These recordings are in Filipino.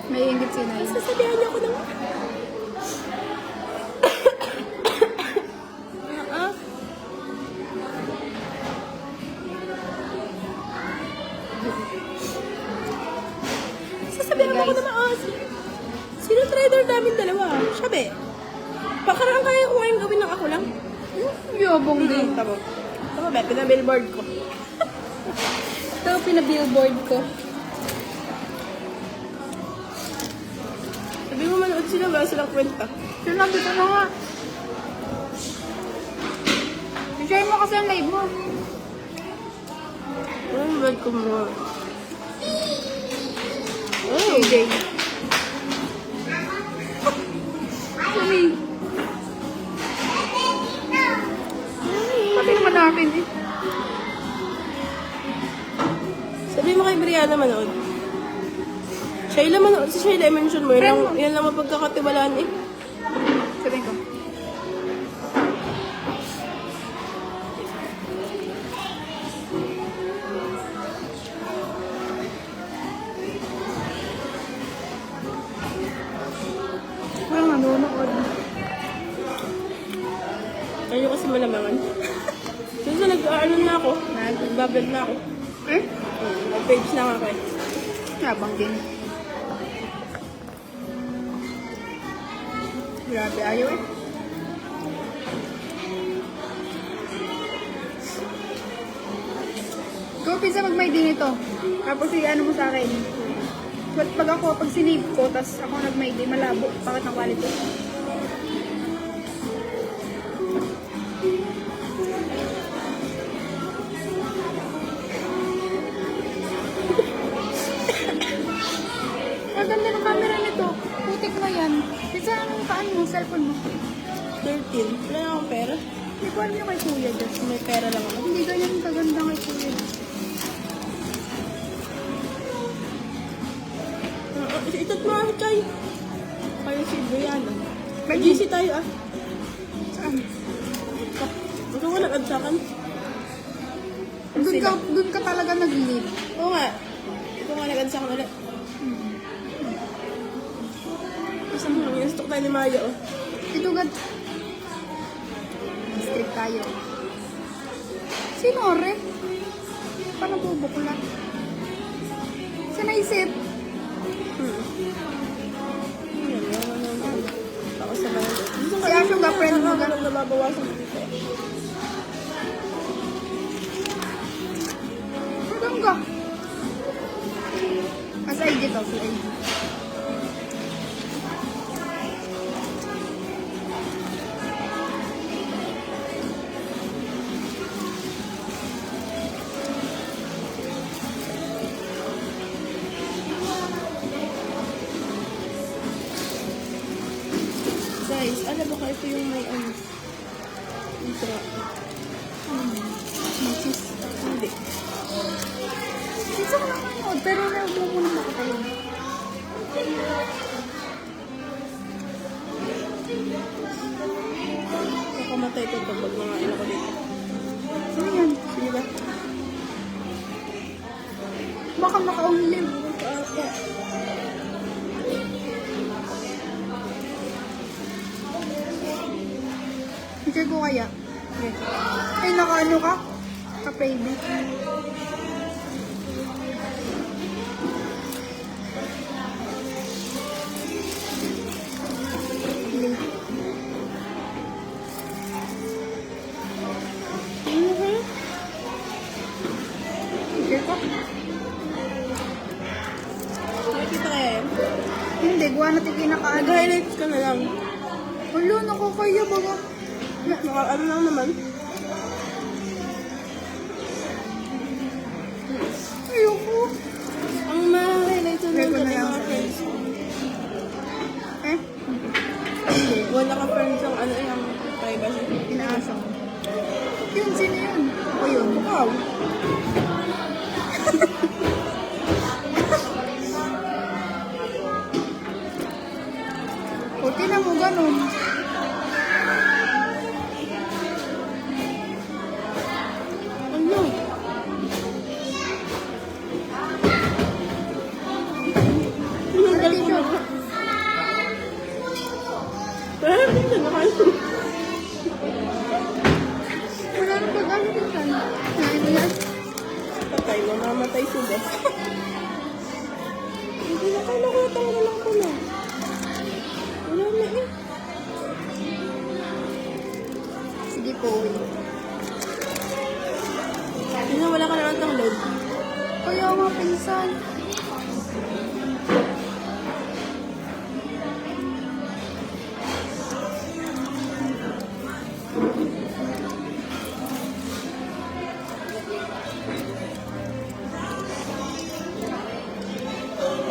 May ingit si Nay. Sasabihan niyo ako ng... Sasabihan ako ng maas. Sino trader namin dalawa? Siya be. Pakaraan kaya ko ngayon gawin ng ako lang. Yobong din. Tama. Tama be, pinabillboard ko. Ito, pinabillboard ko. Sabi mo manood sila, wala silang kwenta. Sinabi ko na nga. I-share mo kasi ang live mo. Ano ba ko mo? Oh, AJ. Sorry. Pati naman namin eh. sabi mo kay Brianna manood. Shayla manood. Si Shayla, i-mention mo. Yan lang mapagkakatiwalaan eh. Sabihin ko. Walang nanonood. Ayaw kasi malamangan. Kasi nag-ano na ako. Nag-vlog na ako. Eh? Nag-page na ako eh. Nabang din. Grabe, ayaw eh. Go, pizza pag may din ito. Tapos ano mo sa akin. But pag sinave ko, tas ako nag-may day, malabo. Bakit ng quality? Ang ganda ng camera nito. Putik na yan. Pizza, anong kaan mo? Cellphone mo? 13. Wala na akong pera. Hindi ko alam yung kay Kuya Diyos. May pera lang ako. Hindi ganyan kaganda kay Kuya Diyos. Itot mo ako, Chay. Kaya si Brianna. May GC tayo ah. Saan? Gusto ko nag-adsakan. Doon ka talaga nag-live. Oo nga. Ito nga nag-adsakan ulit. Kasi mo, in-stock tayo ni Maya oh. Ito gad. Strict tayo. Sino ore? Paano bubukla? Sa naisip? Ako sa mga. Si Ashong ka-friend mo Ganun nababawasan. Hanggang ka. Sa IG to, sa IG. Guys, alam mo ka ito yung may ano? Intro. Cheese. Hindi. Pizza ko lang manood, pero naubo mo na makatayo. Nakamatay ko ito pag mga ino ko dito. Ano yan? Sige ba? Baka maka-onlive. Picture ko kaya. Okay. Ay, naka-ano ka? Ka-baby. Picture ko? Nakikita kaya yan? Hindi, gawa natin kinakaano. Nag-highlights ka na lang. Wala, nakakaya baga. Ano lang naman. Ayoko. Ang ma-highlights na Try lang ko na dyan lang mga sa friends. Eh? Wala ka friends ang ano yung privacy. Inaasa ko. Yun, sino yun? O yun? Wow. O, tinan mo ganun. Ano? Ang galing mo. Nakain. Wala nang pag-ano pinsan. Kain mo yan. Patay, mamamatay si Beth. Hindi na kayo nakatanggalan ko na. Wala na eh. Sige po, wait. Hindi na, wala ka na ang tanglad. Kaya nga pinsan.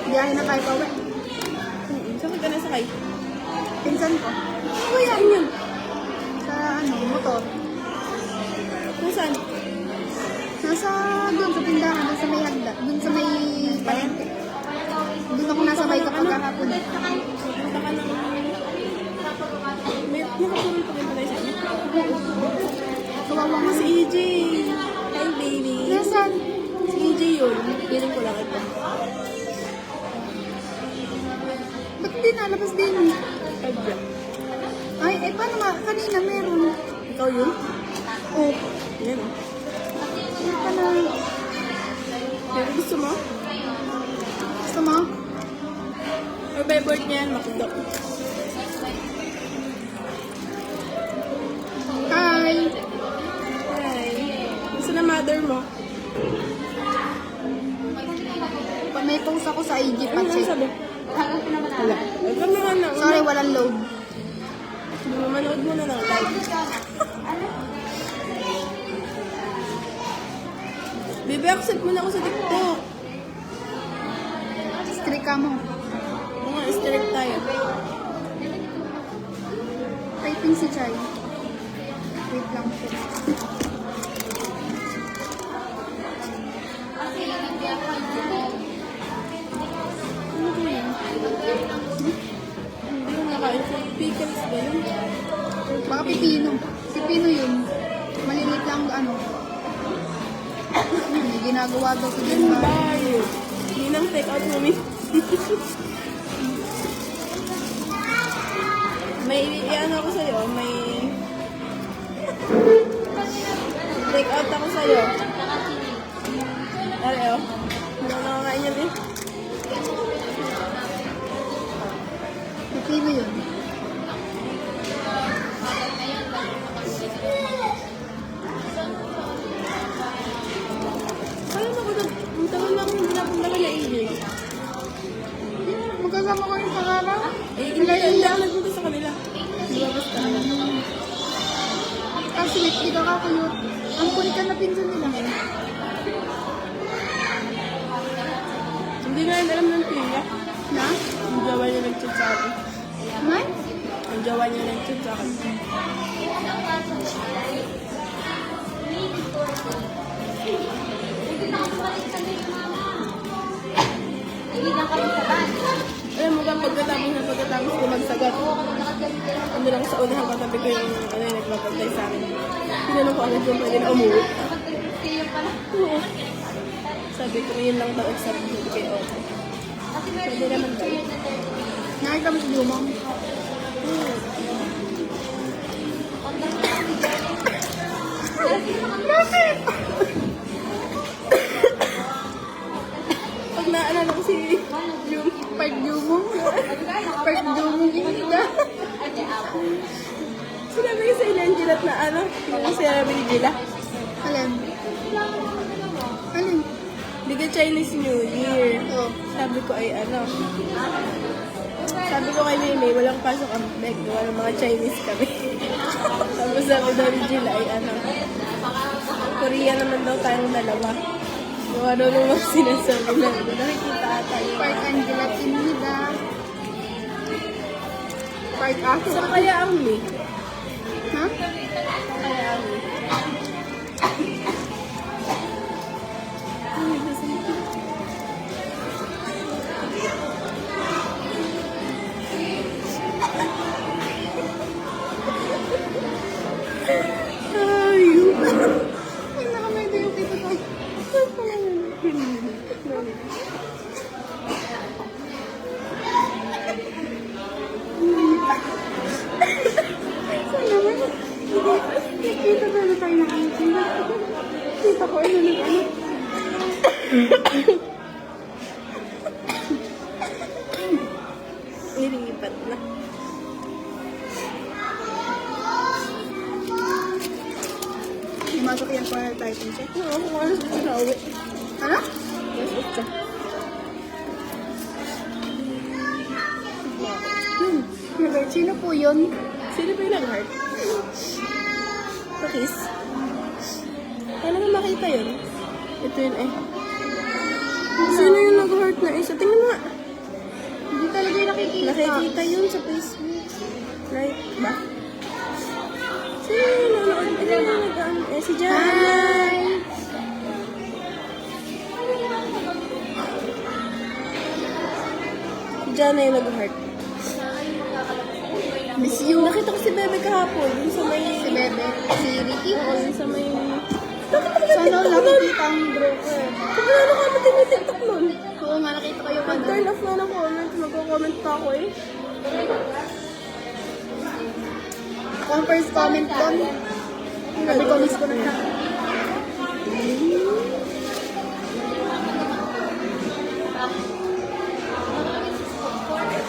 Biyahe na kayo pa, wait. Saan ka na sakay? Pinsan ko. Ano yan yun? Sa ano, motor. Kung saan? Nasa doon sa tindahan, doon sa may hagda, doon sa may palengke. Doon ako nasabay kapag kahapon. Punta ka ng... May nakatulong pa rin pa tayo sa inyo. Kawawa nga Si si... EJ. Hi, baby. Nasaan? Si EJ yun. Piling ko lang ito. Ba't hindi nalabas din? Pagka. Ay, paano nga? Kanina meron. Ikaw yun? Oh, Yan o. ano ka na? Pero gusto mo? Gusto mo? Or by board niya yan, makdo. Hi! Hi. Gusto na mother mo? May post ako sa IG pa Ano check. sabi? Wala. Ikaw naman na. Sorry, walang load. Manood muna ng live. Baby, accept mo na ako sa TikTok. Streak ka mo. Oo nga, strike tayo. Typing si Chay. Wait lang po. Ano ko yun? Hindi ko nakain. Pickles ba yun? Baka pipino. Pipino yun. Malilit lang ano. May ginagawa daw si Yun Jen ba Bar. yun? Hindi nang take out mo, May i-ano ako sa'yo, may... Take out ako sa'yo. Ari, oh. Hindi ako nakakain yan eh. Pipino yun. Alam ako doon, ang tagal lang hindi napunta ka na EJ. Magkasama ko yung pangarap. Eh, hindi ako nagpunta sa kanila. Lumabas ka na. Kasi hindi ka kakuyot. Ang kulit ka na pinsan nila. Hindi nga yun alam ng kuya. Na? Ang jawa niya nag-chat sa akin. Man? Ang jawa niya nag-chat sa akin. Alam mo ba, pagkatapos ko magsagat, ano lang sa unang katabi ko yung ano yung nagpapagtay sa akin. Tinanong ko agad kung pwede na umuwi. Oo. Sabi ko, yun lang daw exam ko kay Otto. Pwede naman daw. Nakita mo si Lumang? Bakit? Pag naalala ko si yung Park Dumong? Park Dumong inida. sinabi ko sa ilan Gilat na ano, yung sinabi ni Gila. Alin? Alin? Biga Chinese New Year. Oh. Sabi ko ay ano. Sabi ko kay Maymay, walang pasok ang bag. Gawa ng mga Chinese kami. Tapos sabi daw ni Gila ay ano. Korea naman daw tayong dalawa. Gawa daw ng mga sinasabi na. Nakikita ata yun. Park Angela Tinida. Park ako. Saan kaya ang me? Ha? Saan kaya ang me? Ay, nasaan ito? Ayun. Ay, nakamay yung kita ko. Nilipat na. Pumasok yan para title check. Oo, kung ano sa sinawi. Ano? Yes, ito. Sino po yun? Sino ba yung nag-heart? Pakis. Paano mo makita yun? Ito yun eh. Sino yung nag-heart na isa? Tingnan mo nga. Hindi talaga yung nakikita. Nakikita yun sa Facebook. Right ba? Sino yung nanonood? Ito yung nag-ano? Eh, si Jan. Hi! Si Jan na yung nag-heart. Miss you. Nakita ko si Bebe kahapon. Yung sa may... Si Bebe. Si Ricky. Oo, yung sa may... Sana nakikita ang broker. Kung ano ka ba tinitiktok nun? Oo nga, nakita ko yung ano. Turn off na ng comment. Magko-comment pa ako eh. Ang first comment doon. Sabi ko, miss ko na siya.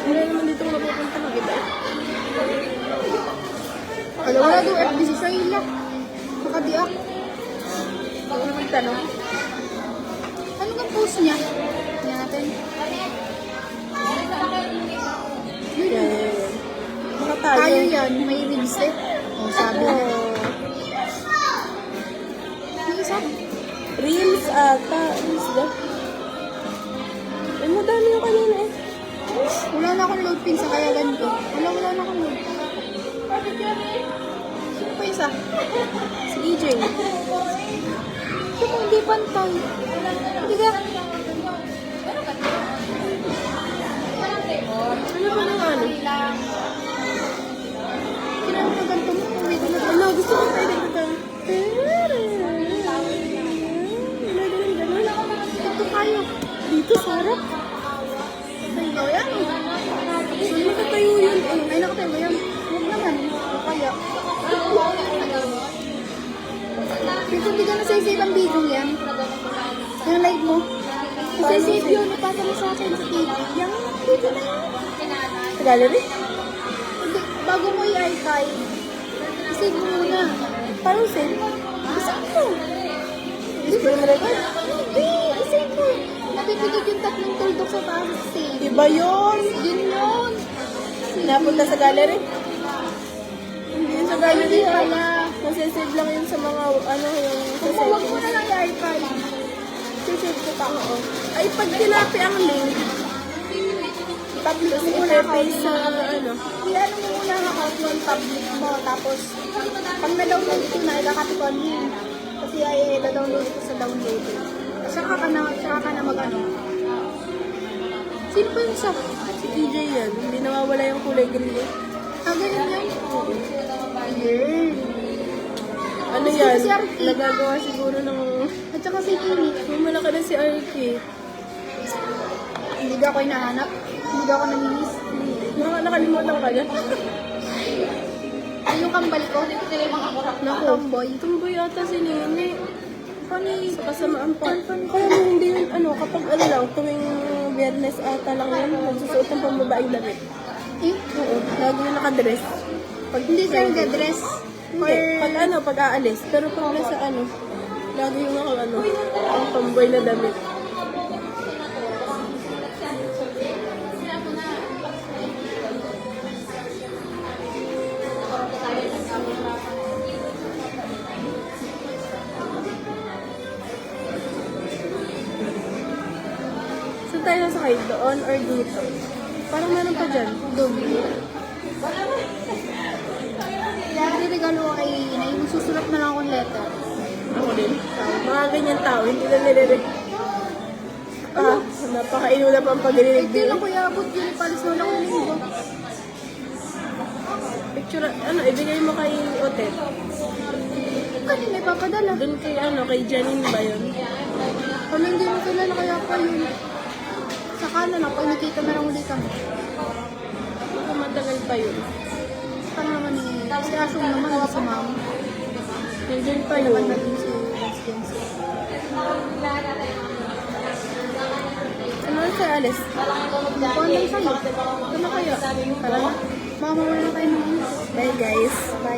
Wala naman dito ko napupunta ng iba. Alam mo na doon, FB si Shayla. Nakadiak. Ako naman tanong. Ano kang post niya? Tingnan natin. Yan. Baka Tayo yan, may lipstick. O, sabi niya. Yung isa? Reels ata. Reels ba? Eh, madami yung kanina eh. Wala na akong load pin sa kaya ganito. Wala na akong load. Sino pa isa? Si EJ. Sino hindi pantay? Hindi ka. Ano ba ng ano? Kailangan mo ganito mo. Wait na. Ano, gusto ko tayo dito. Dito tayo. Dito, sarap. Tayo yan. Saan nakatayo yun eh? Ay, nakatayo ba yan? Huwag naman. O kaya. Dito hindi ka nasasave ang video yan. Yung live mo. Nasasave yun. Ipasa mo sa akin sa TV. Yan. Dito na yan. Sa gallery? Hindi, bago mo i-archive, save mo muna. Parang save. Saan mo? Screen record? Hindi, save mo. Napipigit yung tatlong tuldok sa taas sa save. Iba yun. Yun yun. Napunta sa gallery? Hindi yun sa gallery. Hindi pala. Masisave lang yun sa mga, ano, yung sa Kung huwag mo settings. na lang i-archive. Sisave ko pa. Oo. Ay, pag tinapi ang link, public mo interface sa, ano, I-ano mo muna ang account mo, public mo. Tapos, pag na-download ko na, ilakati ko ang link. Kasi ay na-download ko sa download. Saka ka na mag-ano. Sino pa yung isa? si EJ yan. Hindi nawawala yung kulay green eh. Ah, ganyan yan? Weird. Ano Sino yan? si Arky? Nagagawa siguro ng, At saka si Kimi. malaki na si Arky. Hindi ako hinahanap. Hindi ako namimiss. Nakalimutan ka na. Ay, yung kambal ko. Naku, Tomboy. tumboy ata si Nene. Sa kasamaan pa. Kaya mo hindi yun, ano, kapag ano lang, tuwing biyernes ata lang yan, magsusuot ng pambabaeng damit. Eh? Oo, lagi yung nakadress. Pag Hindi siya nag-dress. Hindi, pag ano, pag aalis. Pero pag nasa ano, lagi yung naka ano, ang tomboy na damit. Saan tayo nasakay? Doon or dito? Parang meron pa dyan. Doon. Hindi regalo ko kay Inay. Magsusulat na lang akong letter. Ako din. Mga ganyan tao, hindi na nilirig. Ah, napakaino na pang Eh, pag-ililig kailan din. ko iabot yun? Palis na lang linggo. Picture, ano, ibigay mo kay Otet. Kanina may papadala. Doon kay, ano, kay Janine ba yun? Kami hindi mo kilala kaya pa yun. Saka na lang, pag nakita na lang ulit kami. Baka matagal pa yun. Saka naman eh. Si Asyong naman, si Ma'am. Nandiyan pa Kaya yun. naman natin si Lance Jensen. siya alis? Kuha lang sa'yo. Ito na kayo. Tara na. Mamawala na tayo ng Bye guys. Bye.